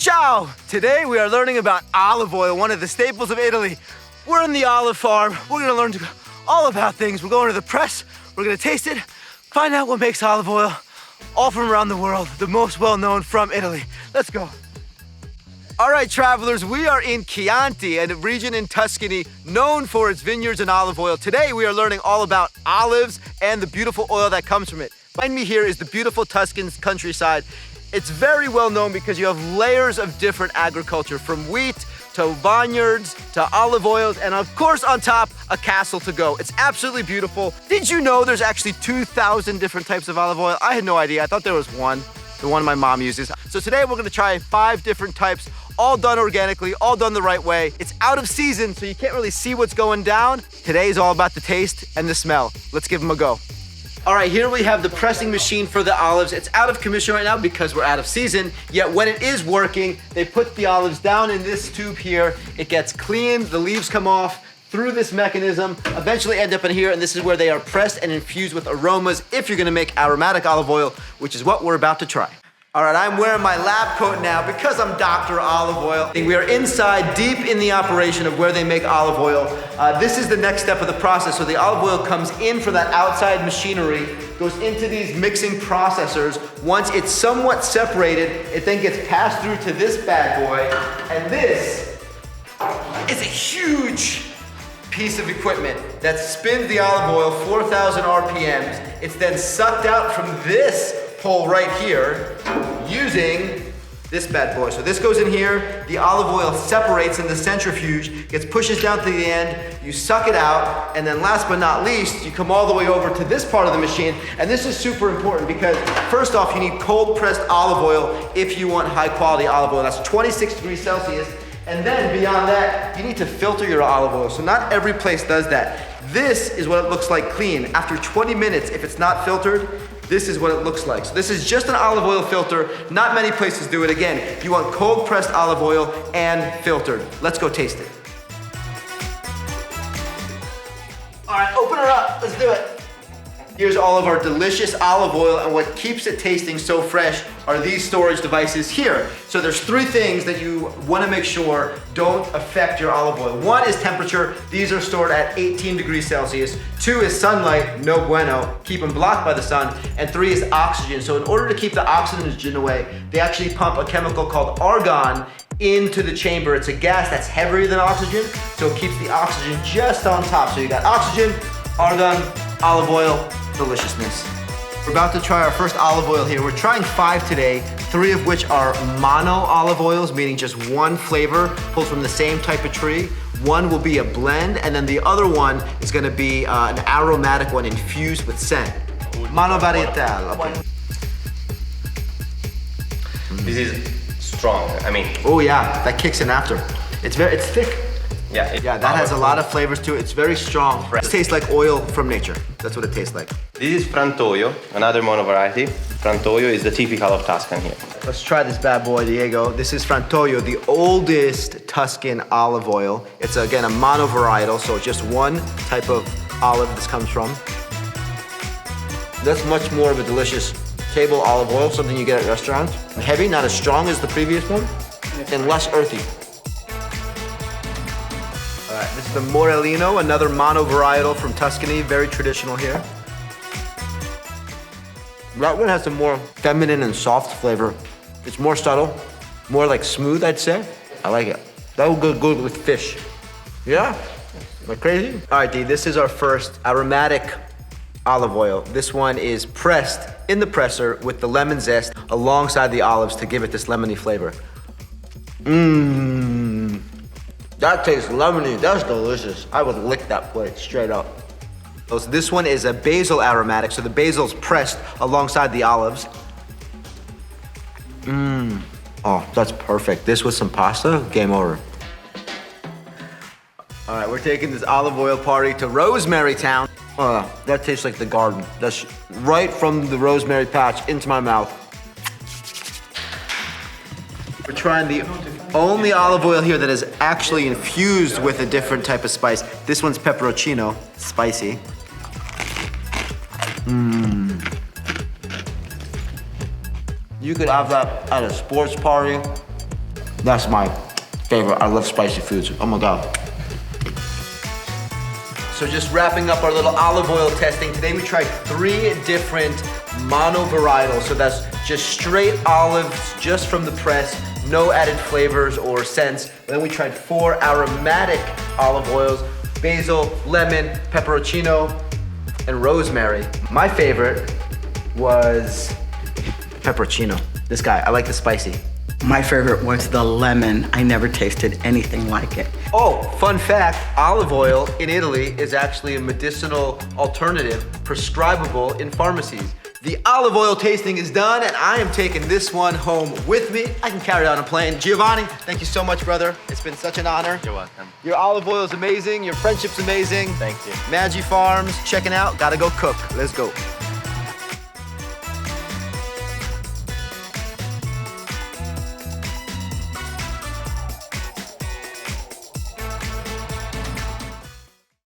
Ciao! Today we are learning about olive oil, one of the staples of Italy. We're in the olive farm. We're gonna learn all about things. We're going to the press. We're gonna taste it, find out what makes olive oil, all from around the world, the most well-known from Italy. Let's go. All right, travelers, we are in Chianti, a region in Tuscany known for its vineyards and olive oil. Today, we are learning all about olives and the beautiful oil that comes from it. Behind me here is the beautiful Tuscan countryside. It's very well known because you have layers of different agriculture, from wheat to vineyards to olive oils, and of course on top, a castle to go. It's absolutely beautiful. Did you know there's actually 2,000 different types of olive oil? I had no idea. I thought there was one, the one my mom uses. So today we're gonna try 5 different types, all done organically, all done the right way. It's out of season, so you can't really see what's going down. Today is all about the taste and the smell. Let's give them a go. All right, here we have the pressing machine for the olives. It's out of commission right now because we're out of season, yet when it is working, they put the olives down in this tube here. It gets cleaned, the leaves come off through this mechanism, eventually end up in here, and this is where they are pressed and infused with aromas if you're gonna make aromatic olive oil, which is what we're about to try. All right, I'm wearing my lab coat now because I'm Dr. Olive Oil. We are inside, deep in the operation of where they make olive oil. This is the next step of the process. So the olive oil comes in from that outside machinery, goes into these mixing processors. Once it's somewhat separated, it then gets passed through to this bad boy. And this is a huge piece of equipment that spins the olive oil 4,000 RPMs. It's then sucked out from this hole right here using this bad boy. So this goes in here, the olive oil separates in the centrifuge, gets pushes down to the end, you suck it out, and then last but not least, you come all the way over to this part of the machine, and this is super important because first off, you need cold pressed olive oil if you want high quality olive oil. That's 26 degrees Celsius. And then beyond that, you need to filter your olive oil. So not every place does that. This is what it looks like clean. After 20 minutes, if it's not filtered, this is what it looks like. So this is just an olive oil filter. Not many places do it. Again, you want cold pressed olive oil and filtered. Let's go taste it. All right, open her up. Let's do it. Here's all of our delicious olive oil, and what keeps it tasting so fresh are these storage devices here. So there's 3 things that you want to make sure don't affect your olive oil. 1 is temperature. These are stored at 18 degrees Celsius. 2 is sunlight, no bueno, keep them blocked by the sun. And 3 is oxygen. So in order to keep the oxygen away, they actually pump a chemical called argon into the chamber. It's a gas that's heavier than oxygen, so it keeps the oxygen just on top. So you got oxygen, argon, olive oil, deliciousness. We're about to try our first olive oil here. We're trying 5 today, 3 of which are mono olive oils, meaning just one flavor pulled from the same type of tree. 1 will be a blend, and then the other one is gonna be an aromatic one infused with scent. Mono varietal. Okay. This is strong, I mean. Oh yeah, that kicks in after. It's thick. Yeah, that has a lot of flavors to it. It's very strong. It tastes like oil from nature. That's what it tastes like. This is Frantoio, another mono variety. Frantoio is the typical of Tuscany here. Let's try this bad boy, Diego. This is Frantoio, the oldest Tuscan olive oil. It's again a mono varietal, so just one type of olive this comes from. That's much more of a delicious table olive oil, something you get at restaurants. Heavy, not as strong as the previous one, and less earthy. All right, this is the Morellino, another mono varietal from Tuscany, very traditional here. That one has a more feminine and soft flavor. It's more subtle, more like smooth, I'd say. I like it. That would go good with fish. Yeah? Am I crazy? All right, D, this is our first aromatic olive oil. This one is pressed in the presser with the lemon zest alongside the olives to give it this lemony flavor. Mmm. That tastes lemony, that's delicious. I would lick that plate straight up. So this one is a basil aromatic, so the basil's pressed alongside the olives. Mmm. Oh, that's perfect. This with some pasta, game over. All right, we're taking this olive oil party to Rosemary Town. That tastes like the garden. That's right from the rosemary patch into my mouth. We're trying the only olive oil here that is actually infused with a different type of spice. This one's pepperoncino, spicy. Mmm. You could have that at a sports party. That's my favorite. I love spicy foods. Oh my God. So just wrapping up our little olive oil testing, today we tried 3 different mono-varietals. So that's just straight olives, just from the press, no added flavors or scents. Then we tried 4 aromatic olive oils, basil, lemon, pepperoncino, and rosemary. My favorite was pepperoncino. This guy, I like the spicy. My favorite was the lemon. I never tasted anything like it. Oh, fun fact, olive oil in Italy is actually a medicinal alternative prescribable in pharmacies. The olive oil tasting is done, and I am taking this one home with me. I can carry it on a plane. Giovanni, thank you so much, brother. It's been such an honor. You're welcome. Your olive oil is amazing. Your friendship's amazing. Thank you. Maggi Farms, checking out. Gotta go cook. Let's go.